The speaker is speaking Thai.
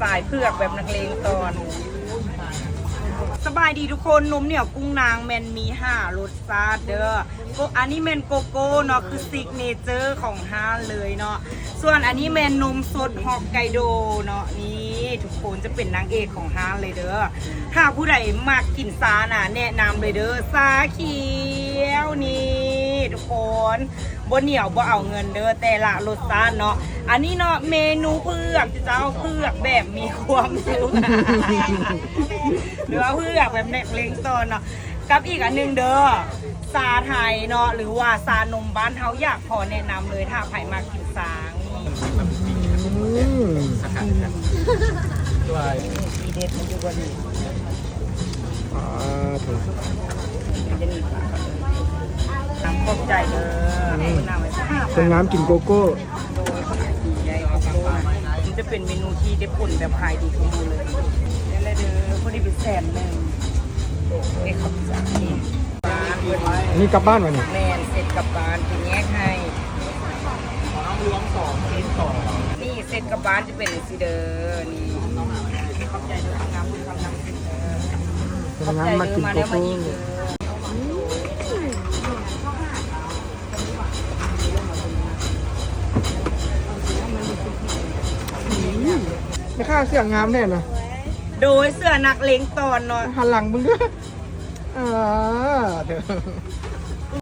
สายเผือกแบบนักเลงตอนสบายดีทุกคนนมเหนียวกุ้งนางแมนมี5รสชาติเด้ออันนี้แมนโกโก้เนาะคือซิกเนเจอร์ของห้างเลยเนาะส่วนอันนี้แมนนมสดฮอกไกโดเนาะนี่ทุกคนจะเป็นนางเอกของห้างเลยเด้อถ้าผู้ใดมากกินซาน่ะแนะนำเลยเด้อซาเขียวนี่ทุกคนบ่เหนียวบ่เอาเงินเด้อแต่ละรสชาติเนาะอันนี้เนาะเมนูเผือกจะเอาเผือกแบบมีความสุขหรือว่าเผือกแบบเน็กเล้งตอนเนาะกับอีกอันนึงเด้อซาไทยเนาะหรือว่าซานมบ้านเฮาอยากขอแนะนำเลยถ้าใครมากินซางทีเด็ดมันอยู่บนนี้จะหนีปากน้ำขอบใจเด้อน้ำไว้สัก5 เป็นน้ำกินโกโก้ โดยดีใหญ่โกโก้มันจะเป็นเมนูที่ได้ผลแบบขายดีของดูเลยนี่แหละเด้อพอดีเป็น100,000เด็กขับจากนี่นี่กลับบ้านวะนี่ แมนเสร็จกลับบ้านจะแยกให้นี่เสร็จกลับบ้านจะเป็นซีเดอร์นี่ขอบใจเด้อทำงานบุญทำน้ำสิเด้อ เป็นน้ำมากินโกโก้ไม่ค่าเสียงงามแน่นะ โดยเสื้อนักเลงตอนเนาะ หันหลังมึงด้วยเถอะ